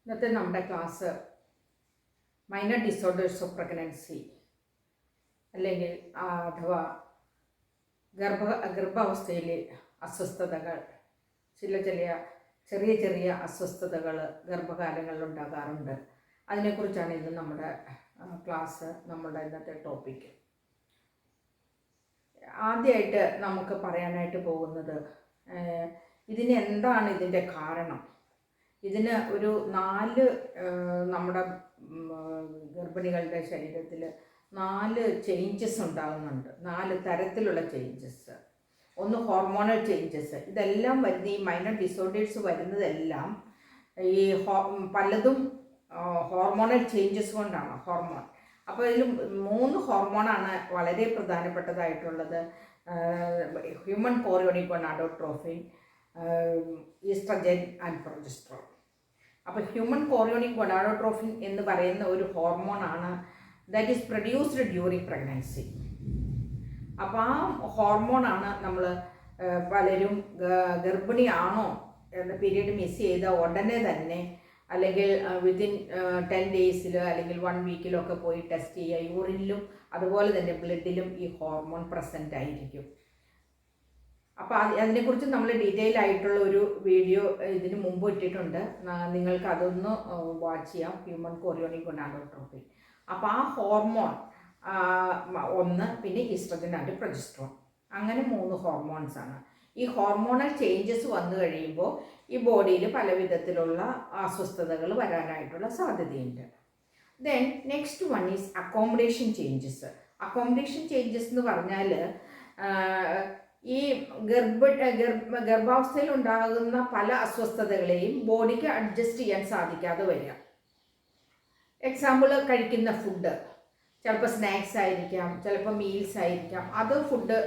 ഇന്നത്തെ നമ്മുടെ class minor disorders of pregnancy അല്ലെങ്കിൽ അഥവാ ഗർഭാവസ്ഥയിലെ അസ്വസ്ഥതകൾ, ചെറിയ ചെറിയ അസ്വസ്ഥതകൾ ഗർഭകാലങ്ങളിൽ ഉണ്ടാകാറുണ്ട്. അതിനെക്കുറിച്ചാണ് ഇന്ന് നമ്മുടെ ക്ലാസ്, നമ്മുടെ ഇന്നത്തെ ടോപ്പിക്ക്. ആദ്യമായിട്ട് നമുക്ക് പറയാനായിട്ട് പോകുന്നത് എന്താണ് ഇതിൻ്റെ കാരണം. ഇതിന് ഒരു 4 നമ്മുടെ ഗർഭിണികളുടെ ശരീരത്തിൽ 4 ചേഞ്ചസ് ഉണ്ടാകുന്നുണ്ട്. 4 തരത്തിലുള്ള ചേഞ്ചസ്. ഒന്ന് ഹോർമോണൽ ചേഞ്ചസ്. ഇതെല്ലാം വരുന്ന ഈ മൈനർ ഡിസോർഡേഴ്സ് വരുന്നതെല്ലാം ഈ പലതും ഹോർമോണൽ ചേഞ്ചസ് കൊണ്ടാണ്. അപ്പോൾ ഇതിൽ 3 ഹോർമോണാണ് വളരെ പ്രധാനപ്പെട്ടതായിട്ടുള്ളത്. Human chorionic gonadotropin, oestrogen and progesterone. അപ്പോൾ ഹ്യൂമൻ കോറിയോണിക് ഗോണഡോട്രോപിൻ എന്ന് പറയുന്ന ഒരു ഹോർമോണാണ് that is produced during pregnancy. അപ്പോൾ ആ ഹോർമോണാണ് നമ്മൾ പലരും ഗർഭിണിയാണോ എന്ന പീരീഡ് മിസ് ചെയ്ത ഉടനെ തന്നെ അല്ലെങ്കിൽ വിത്തിൻ 10 ഡേയ്സിൽ അല്ലെങ്കിൽ 1 വീക്കിലൊക്കെ പോയി ടെസ്റ്റ് ചെയ്യുക. യൂറിനിലും അതുപോലെ തന്നെ ബ്ലഡിലും ഈ ഹോർമോൺ പ്രസൻ്റ് ആയിരിക്കും. അപ്പോൾ അതിനെക്കുറിച്ച് നമ്മൾ ഡീറ്റെയിൽ ആയിട്ടുള്ള ഒരു വീഡിയോ ഇതിന് മുമ്പ് ഇട്ടിട്ടുണ്ട്. നിങ്ങൾക്ക് അതൊന്ന് വാച്ച് ചെയ്യാം, ഹ്യൂമൻ കോറിയോണിക് ഗോണഡോട്രോപിൻ. അപ്പോൾ ആ ഹോർമോൺ ഒന്ന്, പിന്നെ ഈസ്ട്രജൻ ആൻഡ് പ്രൊജസ്ട്രോൺ, അങ്ങനെ 3 ഹോർമോൺസാണ്. ഈ ഹോർമോണൽ ചേഞ്ചസ് വന്നു കഴിയുമ്പോൾ ഈ ബോഡിയിൽ പല വിധത്തിലുള്ള അസ്വസ്ഥതകൾ വരാനായിട്ടുള്ള സാധ്യതയുണ്ട്. Then next one is accommodation changes. Accommodation changes എന്ന് പറഞ്ഞാൽ ഈ ഗർഭാവസ്ഥയിൽ ഉണ്ടാകുന്ന പല അസ്വസ്ഥതകളെയും ബോഡിക്ക് അഡ്ജസ്റ്റ് ചെയ്യാൻ സാധിക്കാതെ വരിക. എക്സാമ്പിൾ, കഴിക്കുന്ന ഫുഡ് ചിലപ്പോൾ സ്നാക്സ് ആയിരിക്കാം, ചിലപ്പോൾ മീൽസ് ആയിരിക്കാം. അത് ഫുഡ്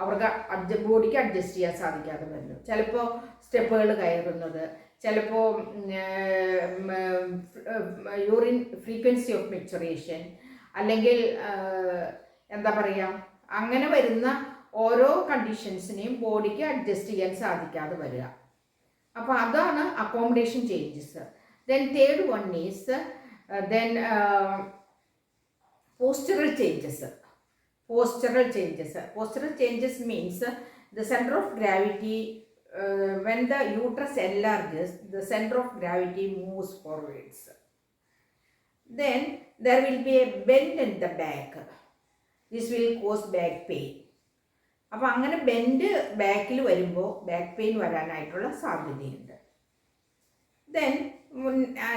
അവർക്ക് ബോഡിക്ക് അഡ്ജസ്റ്റ് ചെയ്യാൻ സാധിക്കാതെ വരുന്നു. ചിലപ്പോൾ സ്റ്റെപ്പുകൾ കയറുന്നത്, ചിലപ്പോൾ യൂറിൻ ഫ്രീക്വൻസി ഓഫ് മെച്ചുറേഷൻ, അല്ലെങ്കിൽ എന്താ പറയുക, അങ്ങനെ വരുന്ന ഓരോ കണ്ടീഷൻസിനെയും ബോഡിക്ക് അഡ്ജസ്റ്റ് ചെയ്യാൻ സാധിക്കാതെ വരിക. അപ്പോൾ അതാണ് accommodation changes. Then third one is postural changes. Postural changes means the center of gravity, when the uterus enlarges, the center of gravity moves forwards. Then there will be a bend in the back. This will cause back pain. അപ്പോൾ അങ്ങനെ bend ബാക്കിൽ വരുമ്പോൾ back pain വരാനായിട്ടുള്ള സാധ്യതയുണ്ട്. Then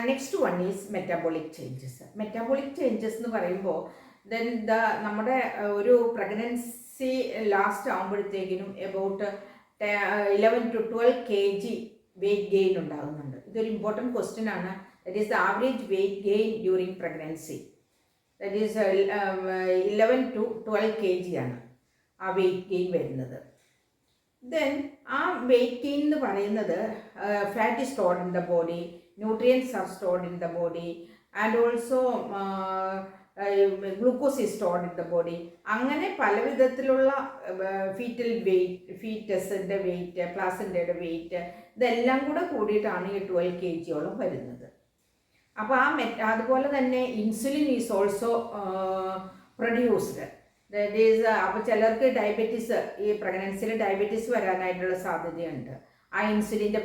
next one is metabolic changes. Metabolic changes എന്ന് പറയുമ്പോൾ നമ്മുടെ ഒരു പ്രഗ്നൻസി ലാസ്റ്റ് ആകുമ്പോഴത്തേക്കിനും about 11 to 12 kg weight gain ഉണ്ടാകുന്നുണ്ട്. ഇതൊരു ഇമ്പോർട്ടൻറ്റ് ക്വസ്റ്റ്യൻ ആണ്. That is the average weight gain during pregnancy. That is 11 to 12 kg ആണ് ആ വെയിറ്റ് ഗെയിൻ വരുന്നത്. ദെൻ ആ വെയിറ്റ് ഗെയിൻ എന്ന് പറയുന്നത് fat is stored in the body, nutrients are stored in the body, and also glucose is stored in the body. അങ്ങനെ പല വിധത്തിലുള്ള fetal wait, ഫീറ്റസിൻ്റെ wait, പ്ലാസൻ്റയുടെ wait, ഇതെല്ലാം കൂടെ കൂടിയിട്ടാണ് ഈ 12 kg വരുന്നത്. അപ്പോൾ അതുപോലെ തന്നെ insulin is also produced. That is അപ്പോൾ ചിലർക്ക് ഡയബറ്റീസ്, ഈ പ്രഗ്നൻസിയിൽ ഡയബറ്റീസ് വരാനായിട്ടുള്ള സാധ്യതയുണ്ട് ആ ഇൻസുലിൻ്റെ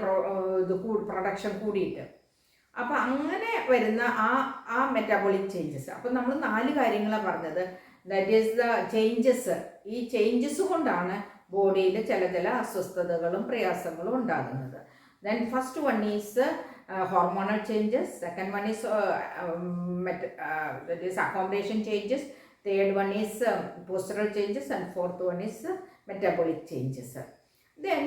പ്രൊഡക്ഷൻ കൂടിയിട്ട്. അപ്പോൾ അങ്ങനെ വരുന്ന ആ മെറ്റാബോളിക് ചേഞ്ചസ്. അപ്പോൾ നമ്മൾ 4 കാര്യങ്ങളാണ് പറഞ്ഞത്. That is the changes. ഈ ചേഞ്ചസ് കൊണ്ടാണ് ബോഡിയിൽ ചില അസ്വസ്ഥതകളും പ്രയാസങ്ങളും ഉണ്ടാകുന്നത്. Then first one is hormonal changes, second one is that is accommodation changes, third one is postural changes, and fourth one is metabolic changes. Then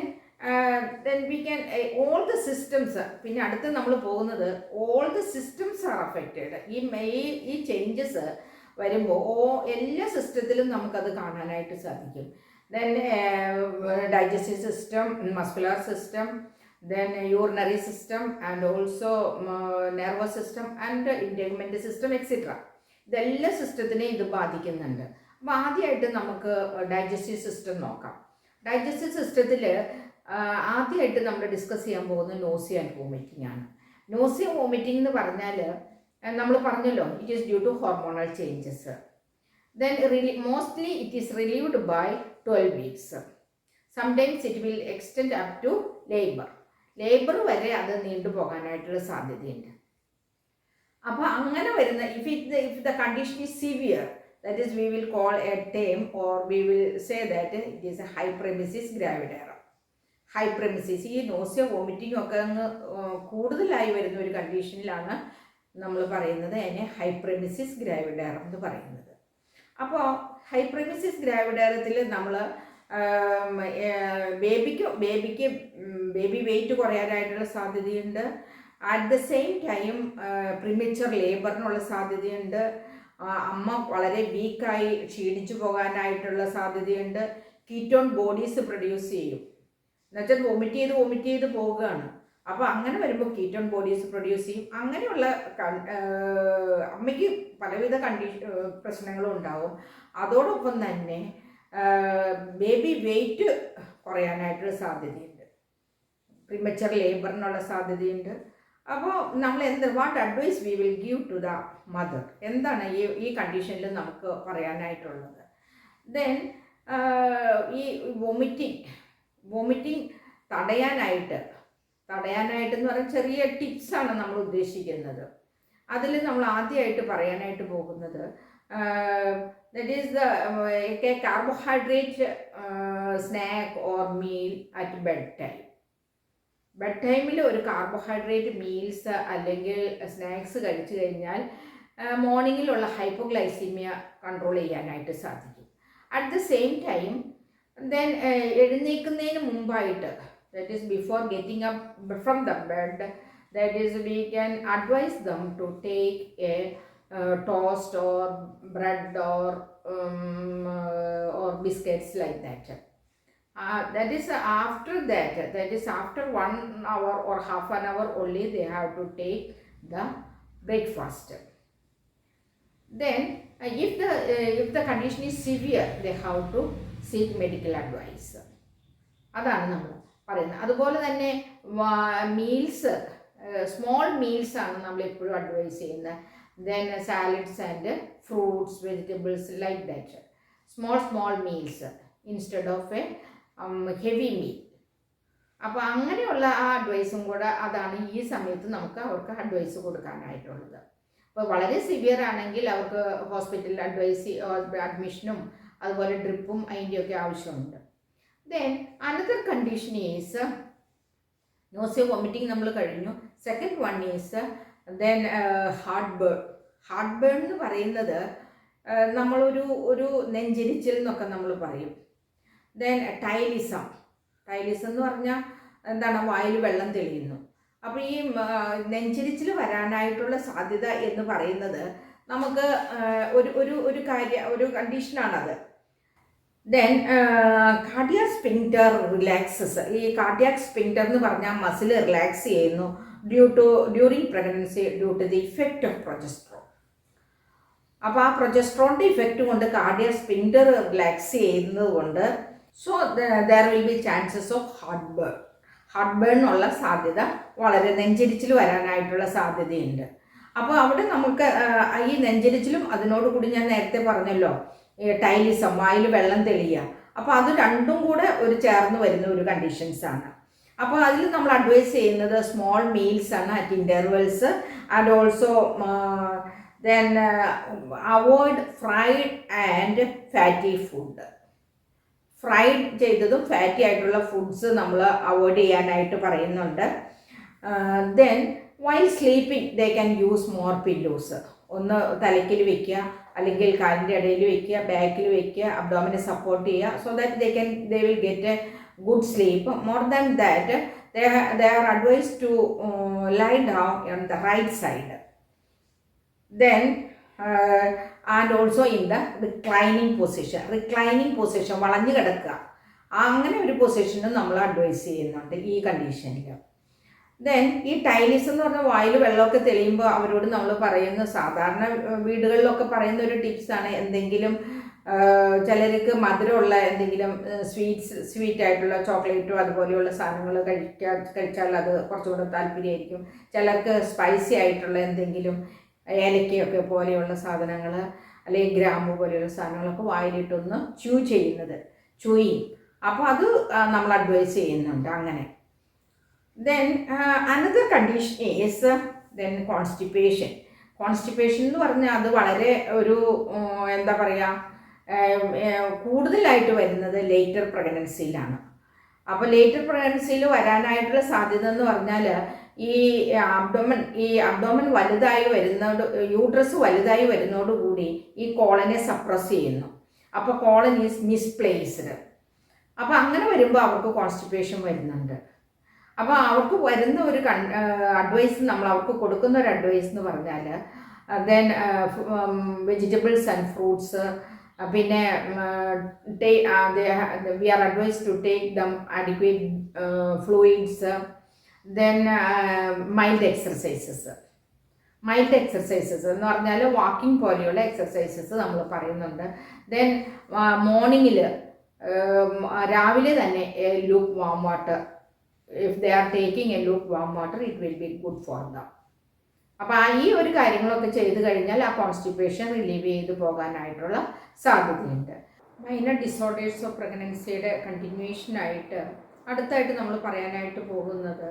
we can all the systems. പിന്നെ അടുത്ത് നമ്മൾ പോകുന്നത് all the systems are affected. ഈ changes വരുമ്പോൾ എല്ലാ സിസ്റ്റത്തിലും നമുക്കത് കാണാനായിട്ട് സാധിക്കും. Then digestive system, muscular system, then urinary system, and also nervous system and integument system et cetera. ഇതെല്ലാ സിസ്റ്റത്തിനെയും ഇത് ബാധിക്കുന്നുണ്ട്. അപ്പോൾ ആദ്യമായിട്ട് നമുക്ക് ഡൈജസ്റ്റീവ് സിസ്റ്റം നോക്കാം. ഡൈജസ്റ്റീവ് സിസ്റ്റത്തിൽ ആദ്യമായിട്ട് നമ്മൾ ഡിസ്കസ് ചെയ്യാൻ പോകുന്നത് നോസിയ ആൻഡ് വോമിറ്റിംഗ് ആണ്. നോസിയ വോമിറ്റിംഗ് എന്ന് പറഞ്ഞാൽ നമ്മൾ പറഞ്ഞല്ലോ it is due to hormonal changes. Then mostly it is relieved by 12 weeks. Sometimes it will extend up to labour വരെ അത് നീണ്ടുപോകാനായിട്ടുള്ള സാധ്യതയുണ്ട്. അപ്പോൾ അങ്ങനെ വരുന്ന if the condition is severe, that is we will call a term or we will say that it is a hyperemesis gravidarum. ഹൈപ്രമിസിസ്, ഈ nausea vomiting ഒക്കെ അങ്ങ് കൂടുതലായി വരുന്ന ഒരു കണ്ടീഷനിലാണ് നമ്മൾ പറയുന്നത് അതിനെ ഹൈപ്രമിസിസ് ഗ്രാവിഡാരം എന്ന് പറയുന്നത്. അപ്പോൾ ഹൈപ്രമിസിസ് ഗ്രാവിഡാരത്തിൽ നമ്മൾ ബേബി വെയിറ്റ് കുറയാനായിട്ടുള്ള സാധ്യതയുണ്ട്. At the same time premature ലേബറിനുള്ള സാധ്യതയുണ്ട്. അമ്മ വളരെ വീക്കായി ക്ഷീണിച്ചു പോകാനായിട്ടുള്ള സാധ്യതയുണ്ട്. കീറ്റോൺ ബോഡീസ് പ്രൊഡ്യൂസ് ചെയ്യും, എന്നുവെച്ചാൽ വോമിറ്റ് ചെയ്ത് പോവുകയാണ്. അപ്പോൾ അങ്ങനെ വരുമ്പോൾ കീറ്റോൺ ബോഡീസ് പ്രൊഡ്യൂസ് ചെയ്യും. അങ്ങനെയുള്ള അമ്മയ്ക്ക് പലവിധ പ്രശ്നങ്ങളും ഉണ്ടാവും. അതോടൊപ്പം തന്നെ ബേബി വെയിറ്റ് കുറയാനായിട്ടുള്ള സാധ്യതയുണ്ട്, പ്രിമച്വർ ലേബറിനുള്ള സാധ്യതയുണ്ട്. അപ്പോൾ നമ്മൾ what advice we will give to the mother, എന്താണ് ഈ കണ്ടീഷനിൽ നമുക്ക് പറയാനായിട്ടുള്ളത്? ദെൻ ഈ വോമിറ്റിംഗ് തടയാനായിട്ട് എന്ന് പറഞ്ഞാൽ ചെറിയ ടിപ്സാണ് നമ്മൾ ഉദ്ദേശിക്കുന്നത്. അതിൽ നമ്മൾ ആദ്യമായിട്ട് പറയാനായിട്ട് പോകുന്നത് that is the carbohydrate snack or meal at bed ടൈമിൽ ഒരു കാർബോഹൈഡ്രേറ്റ് മീൽസ് അല്ലെങ്കിൽ സ്നാക്സ് കഴിച്ചു കഴിഞ്ഞാൽ മോർണിംഗിലുള്ള ഹൈപ്പോഗ്ലൈസീമിയ കൺട്രോൾ ചെയ്യാനായിട്ട് സാധിക്കും. At the same time then എഴുന്നേൽക്കുന്നതിന് മുമ്പായിട്ട്, that is before getting up from the bed, that is we can advise them to take a toast or bread or biscuits like that. That is after 1 hour or half an hour only they have to take the breakfast. Then if the condition is severe, they have to seek medical advice. അതാണ് നമ്മൾ പറയുന്നത്. അതുപോലെ തന്നെ meals, small മീൽസാണ് നമ്മൾ എപ്പോഴും advice ചെയ്യുന്നത്. Then salads and fruits, vegetables like that, small meals instead of A heavy meal. അപ്പോൾ അങ്ങനെയുള്ള ആ അഡ്വൈസും കൂടെ അതാണ് ഈ സമയത്ത് നമുക്ക് അവർക്ക് അഡ്വൈസ് കൊടുക്കാനായിട്ടുള്ളത്. അപ്പോൾ വളരെ സിവിയർ ആണെങ്കിൽ അവർക്ക് ഹോസ്പിറ്റലിൽ അഡ്മിഷനും അതുപോലെ ഡ്രിപ്പും അതിൻ്റെയൊക്കെ ആവശ്യമുണ്ട്. Then another condition is nausea vomiting നമ്മൾ കഴിഞ്ഞു. Second one is then heartburn എന്ന് പറയുന്നത് നമ്മളൊരു നെഞ്ചിരിച്ചിൽ എന്നൊക്കെ നമ്മൾ പറയും. ദെൻ ടൈലിസം എന്ന് പറഞ്ഞാൽ എന്താണ്, വായിൽ വെള്ളം തെളിയുന്നു. അപ്പോൾ ഈ നെഞ്ചിരിച്ചിൽ വരാനായിട്ടുള്ള സാധ്യത എന്ന് പറയുന്നത് നമുക്ക് ഒരു കണ്ടീഷനാണത്. Then cardiac sphincter relaxes. ഈ കാർഡിയാക് സ്പിങ്ക്റ്റർ എന്ന് പറഞ്ഞാൽ മസിൽ റിലാക്സ് ചെയ്യുന്നു during pregnancy due to the effect of progesterone. അപ്പോൾ ആ പ്രൊജസ്ട്രോണിൻ്റെ ഇഫക്റ്റ് കൊണ്ട് കാർഡിയാക് സ്പിങ്ക്റ്റർ റിലാക്സ് ചെയ്യുന്നത് കൊണ്ട് there will be chances of heartburn ഉള്ള സാധ്യത വളരെ, നെഞ്ചരിച്ചിൽ വരാനായിട്ടുള്ള സാധ്യതയുണ്ട്. അപ്പോൾ അവിടെ നമുക്ക് ഈ നെഞ്ചരിച്ചിലും അതിനോടുകൂടി ഞാൻ നേരത്തെ പറഞ്ഞല്ലോ ടൈലിസം, വായിൽ വെള്ളം തെളിയുക, അപ്പോൾ അത് രണ്ടും കൂടെ ചേർന്ന് വരുന്ന ഒരു കണ്ടീഷൻസാണ്. അപ്പോൾ അതിൽ നമ്മൾ അഡ്വൈസ് ചെയ്യുന്നത് സ്മോൾ മീൽസ് ആണ് at intervals and also then avoid fried and fatty food. Fried ചെയ്തതും ഫാറ്റി ആയിട്ടുള്ള ഫുഡ്സ് നമ്മൾ അവോയ്ഡ് ചെയ്യാനായിട്ട് പറയുന്നുണ്ട്. Then while sleeping they can use more pillows. ഒന്ന് തലയ്ക്കിൽ വെക്കുക, അല്ലെങ്കിൽ കാലിൻ്റെ ഇടയിൽ വെക്കുക, ബാക്കിൽ വെക്കുക, അബ്ഡോമിനെ സപ്പോർട്ട് ചെയ്യുക, so that they will get A good sleep. More than that they are advised to lie down on the right side. Then and also in the reclining position, വളഞ്ഞു കിടക്കുക, അങ്ങനെ ഒരു പൊസിഷനും നമ്മൾ അഡ്വൈസ് ചെയ്യുന്നുണ്ട് ഈ കണ്ടീഷനിൽ. ദെൻ ഈ ടൈലിസ് എന്ന് പറഞ്ഞാൽ വായിൽ വെള്ളമൊക്കെ തെളിയുമ്പോൾ അവരോട് നമ്മൾ പറയുന്ന, സാധാരണ വീടുകളിലൊക്കെ പറയുന്ന ഒരു ടിപ്സാണ്, എന്തെങ്കിലും ചിലർക്ക് മധുരമുള്ള എന്തെങ്കിലും സ്വീറ്റായിട്ടുള്ള ചോക്ലേറ്റോ അതുപോലെയുള്ള സാധനങ്ങൾ കഴിച്ചാൽ അത് കുറച്ചുകൂടെ താല്പര്യമായിരിക്കും. ചിലർക്ക് സ്പൈസി ആയിട്ടുള്ള എന്തെങ്കിലും ഏലക്കയൊക്കെ പോലെയുള്ള സാധനങ്ങൾ അല്ലെങ്കിൽ ഗ്രാമ്പു പോലെയുള്ള സാധനങ്ങളൊക്കെ വായിലിട്ടൊന്ന് ചൂയിങ്. അപ്പോൾ അത് നമ്മൾ അഡ്വൈസ് ചെയ്യുന്നുണ്ട് അങ്ങനെ. Then another condition is constipation. Constipation എന്ന് പറഞ്ഞാൽ അത് വളരെ ഒരു എന്താ പറയുക, കൂടുതലായിട്ട് വരുന്നത് ലേറ്റർ പ്രഗ്നൻസിയിലാണ്. അപ്പോൾ ലേറ്റർ പ്രഗ്നൻസിയിൽ വരാനായിട്ടുള്ള സാധ്യത എന്ന് പറഞ്ഞാൽ ഈ അബ്ഡോമൻ വലുതായി യൂട്രസ് വലുതായി വരുന്നതോടുകൂടി ഈ കോളനെ സപ്രസ് ചെയ്യുന്നു. അപ്പോൾ കോളൻ ഈസ് മിസ്പ്ലേസ്ഡ്. അപ്പോൾ അങ്ങനെ വരുമ്പോൾ അവർക്ക് കോൺസ്റ്റിപ്പേഷൻ വരുന്നുണ്ട്. അപ്പോൾ അവർക്ക് വരുന്ന ഒരു അഡ്വൈസ്, നമ്മൾ അവർക്ക് കൊടുക്കുന്ന ഒരു അഡ്വൈസ് എന്ന് പറഞ്ഞാൽ ദെൻ വെജിറ്റബിൾസ് ആൻഡ് ഫ്രൂട്ട്സ്, പിന്നെ we are advise to take them adequate fluids, then mild exercises എന്ന് പറഞ്ഞാൽ വാക്കിംഗ് പോലെയുള്ള എക്സർസൈസസ് നമ്മൾ പറയുന്നുണ്ട്. ദെൻ മോർണിംഗിൽ രാവിലെ തന്നെ lukewarm water, if they are taking a lukewarm water it will be good for them. അപ്പോൾ ഈ ഒരു കാര്യങ്ങളൊക്കെ ചെയ്ത് കഴിഞ്ഞാൽ ആ കോൺസ്റ്റിപ്പേഷൻ റിലീവ് ചെയ്ത് പോകാനായിട്ടുള്ള സാധ്യതയുണ്ട്. മൈനർ ഡിസോർഡേഴ്സ് ഓഫ് പ്രഗ്നൻസിയുടെ കണ്ടിന്യൂഷനായിട്ട് അടുത്തായിട്ട് നമ്മൾ പറയാനായിട്ട് പോകുന്നത്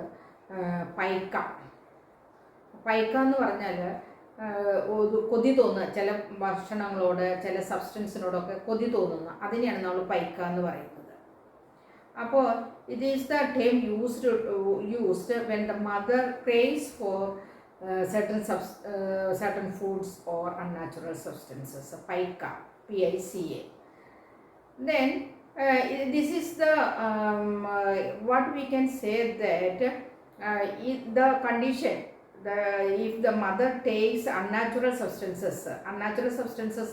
പൈക്ക എന്ന് പറഞ്ഞാൽ കൊതി തോന്നുക, ചില ഭക്ഷണങ്ങളോട് ചില സബ്സ്റ്റൻസിനോടൊക്കെ കൊതി തോന്നുന്ന അതിനെയാണ് നമ്മൾ പൈക്ക എന്ന് പറയുന്നത്. അപ്പോൾ it is the term used when the mother craves for certain foods or unnatural substances, pica, PICA. Then this is the what we can say that if the condition, if the mother takes unnatural substances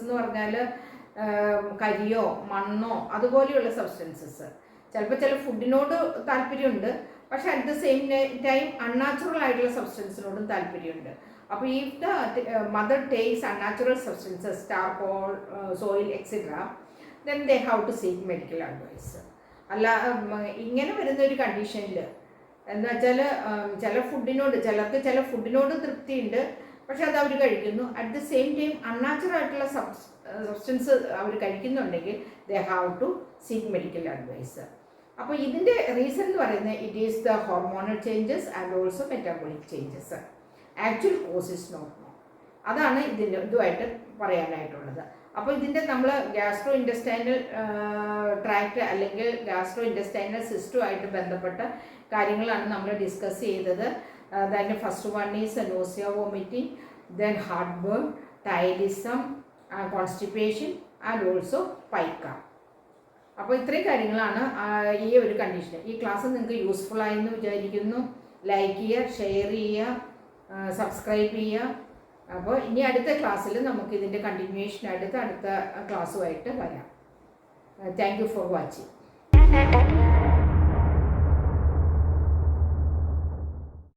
എന്ന് പറഞ്ഞാൽ കരിയോ മണ്ണോ അതുപോലെയുള്ള substances, ചിലപ്പോൾ ചില ഫുഡിനോട് താല്പര്യമുണ്ട്, പക്ഷെ at the same time unnatural ആയിട്ടുള്ള സബ്സ്റ്റൻസിനോടും താല്പര്യമുണ്ട്. അപ്പോൾ if the mother takes unnatural substances, charcoal, soil etcetera, then they have to seek medical advice. അല്ല ഇങ്ങനെ വരുന്ന ഒരു കണ്ടീഷനിൽ എന്താ വെച്ചാൽ ചിലർക്ക് ചില ഫുഡിനോട് തൃപ്തിയുണ്ട്, പക്ഷെ അത് അവർ കഴിക്കുന്നു. At the same time unnatural ആയിട്ടുള്ള സബ്സ്റ്റൻസ് അവർ കഴിക്കുന്നുണ്ടെങ്കിൽ they have to seek medical advice. അപ്പോൾ ഇതിൻ്റെ റീസൺ എന്ന് പറയുന്നത് it is the hormonal changes and also metabolic changes. Actual cause is not know. അതാണ് ഇതുമായിട്ട് പറയാനായിട്ടുള്ളത്. അപ്പോൾ ഇതിൻ്റെ നമ്മൾ ഗ്യാസ്ട്രോ ഇൻറ്റസ്റ്റൈനൽ ട്രാക്ട് അല്ലെങ്കിൽ ഗ്യാസ്ട്രോ ഇൻറ്റസ്റ്റൈനൽ സിസ്റ്റവുമായിട്ട് ബന്ധപ്പെട്ട കാര്യങ്ങളാണ് നമ്മൾ ഡിസ്കസ് ചെയ്തത്. അതിൻ്റെ first one is nausea, vomiting, then heartburn, ptyalism, constipation and also Paika. അപ്പോൾ ഇത്രയും കാര്യങ്ങളാണ് ഈ ഒരു കണ്ടീഷൻ. ഈ ക്ലാസ് നിങ്ങൾക്ക് യൂസ്ഫുൾ ആയെന്ന് വിചാരിക്കുന്നു. ലൈക്ക് ചെയ്യുക, ഷെയർ ചെയ്യുക, സബ്സ്ക്രൈബ് ചെയ്യുക. അപ്പോൾ ഇനി അടുത്ത ക്ലാസ്സിൽ നമുക്ക് ഇതിൻ്റെ കണ്ടിന്യൂഷനായിട്ട് അടുത്ത ക്ലാസ്സുമായിട്ട് വരാം. Thank you for watching.